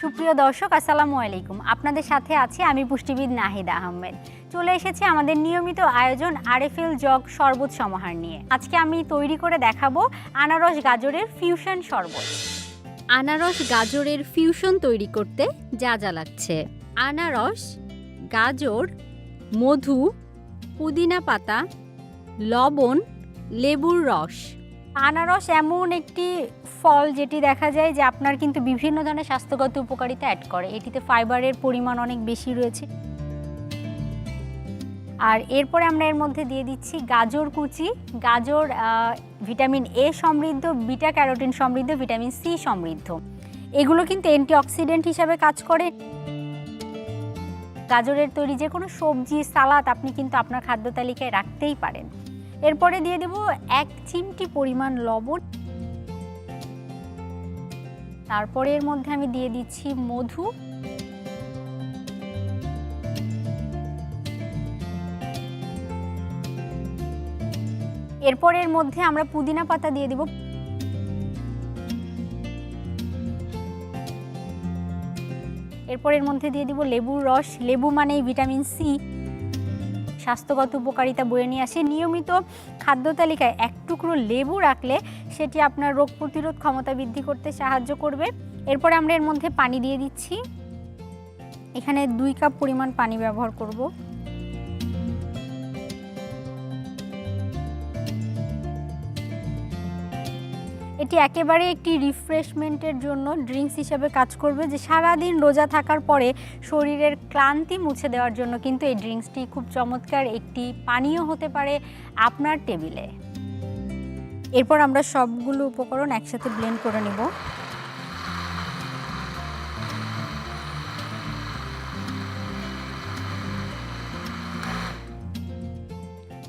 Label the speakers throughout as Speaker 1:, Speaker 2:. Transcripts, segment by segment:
Speaker 1: সুপ্রিয় দর্শক, আসসালামু আলাইকুম। আপনাদের সাথে আছি আমি পুষ্টিবিদ নাহিদা আহমেদ। চলে এসেছি আমাদের নিয়মিত আয়োজন আরএফএল জগ শরবত সমাহার নিয়ে। আজকে আমি তৈরি করে দেখাবো আনারস গাজরের ফিউশন শরবত। আনারস গাজরের ফিউশন তৈরি করতে যা যা লাগছে: আনারস, গাজর, মধু, পুদিনা পাতা, লবণ, লেবুর রস। আনারস এমন একটি ফল যেটি দেখা যায় যে আপনার কিন্তু বিভিন্ন ধরনের স্বাস্থ্যগত উপকারিতা অ্যাড করে। এটিতে ফাইবারের পরিমাণ অনেক বেশি রয়েছে। আর এরপরে আমরা এর মধ্যে দিয়ে দিচ্ছি গাজর কুচি। গাজর ভিটামিন এ সমৃদ্ধ, বিটা ক্যারোটিন সমৃদ্ধ, ভিটামিন সি সমৃদ্ধ। এগুলো কিন্তু অ্যান্টিঅক্সিডেন্ট হিসাবে কাজ করে। গাজরের তৈরি যে কোনো সবজি, সালাদ আপনি কিন্তু আপনার খাদ্য তালিকায় রাখতেই পারেন। এরপরে দিয়ে দেব 1 চিমটি পরিমাণ লবণ। তারপরে এর মধ্যে আমি দিয়ে দিচ্ছি মধু, এরপরে এর মধ্যে আমরা পুদিনা পাতা দিয়ে দিব। এরপর এর মধ্যে দিয়ে দিব লেবুর রস। লেবু মানেই ভিটামিন সি, স্বাস্থ্যগত উপকারিতা বয়ে নিয়ে আসে। নিয়মিত খাদ্য তালিকায় 1 টুকরো লেবু রাখলে সেটি আপনার রোগ প্রতিরোধ ক্ষমতা বৃদ্ধি করতে সাহায্য করবে। এরপরে আমরা এর মধ্যে পানি দিয়ে দিচ্ছি। এখানে 2 কাপ পরিমাণ পানি ব্যবহার করব। এটি একেবারে একটি রিফ্রেশমেন্টের জন্য ড্রিঙ্কস হিসেবে কাজ করবে, যে সারাদিন রোজা থাকার পরে শরীরের ক্লান্তি মুছে দেওয়ার জন্য কিন্তু এই ড্রিঙ্কসটি খুব চমৎকার একটি পানীয় হতে পারে আপনার টেবিলে। এরপর আমরা সবগুলো উপকরণ একসাথে ব্লেন্ড করে নিব।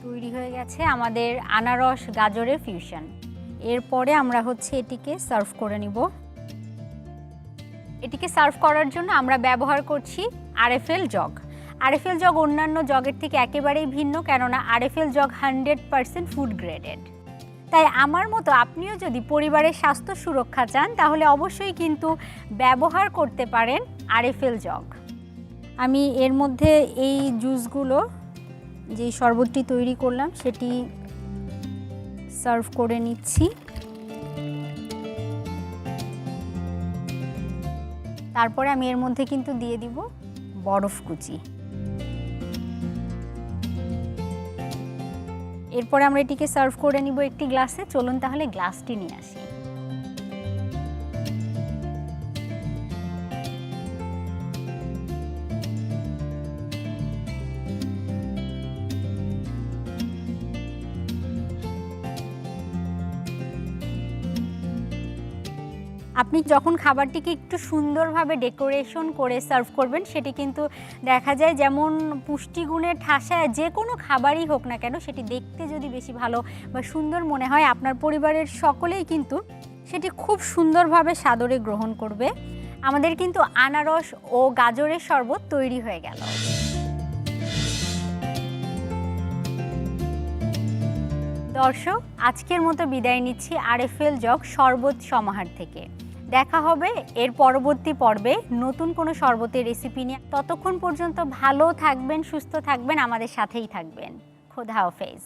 Speaker 1: তৈরি হয়ে গেছে আমাদের আনারস গাজরের ফিউশন। এরপরে আমরা এটিকে সার্ভ করে নিব। এটিকে সার্ভ করার জন্য আমরা ব্যবহার করছি আরএফএল জগ। আরএফএল জগ অন্যান্য জগের থেকে একেবারেই ভিন্ন, কেননা আরএফএল জগ 100% ফুড গ্রেডেড। তাই আমার মতো আপনিও যদি পরিবারের স্বাস্থ্য সুরক্ষা চান তাহলে অবশ্যই কিন্তু ব্যবহার করতে পারেন আরএফএল জগ। আমি এর মধ্যে এই জুসগুলো, যে শরবতটি তৈরি করলাম সেটি সার্ভ করে নিচ্ছি। তারপরে আমি এর মধ্যে কিন্তু দিয়ে দিব বরফ কুচি। এরপরে আমরা এটিকে সার্ভ করে নিব একটি গ্লাসে। চলুন তাহলে গ্লাসটি নিয়ে আসি। আপনি যখন খাবারটিকে একটু সুন্দরভাবে ডেকোরেশন করে সার্ভ করবেন, সেটি কিন্তু দেখা যায় যেমন পুষ্টিগুণের ঠাসায় যে কোনো খাবারই হোক না কেন, সেটি দেখতে যদি বেশি ভালো বা সুন্দর মনে হয়, আপনার পরিবারের সকলেই কিন্তু সেটি খুব সুন্দরভাবে সাদরে গ্রহণ করবে। আমাদের কিন্তু আনারস ও গাজরের শরবত তৈরি হয়ে গেল। দর্শক, আজকের মতো বিদায় নিচ্ছি আরএফএল জগ শরবত সমাহার থেকে। দেখা হবে এর পরবর্তী পর্বে নতুন কোনো শরবতের রেসিপি নিয়ে। ততক্ষণ পর্যন্ত ভালো থাকবেন, সুস্থ থাকবেন, আমাদের সাথেই থাকবেন। খোদা হাফেজ।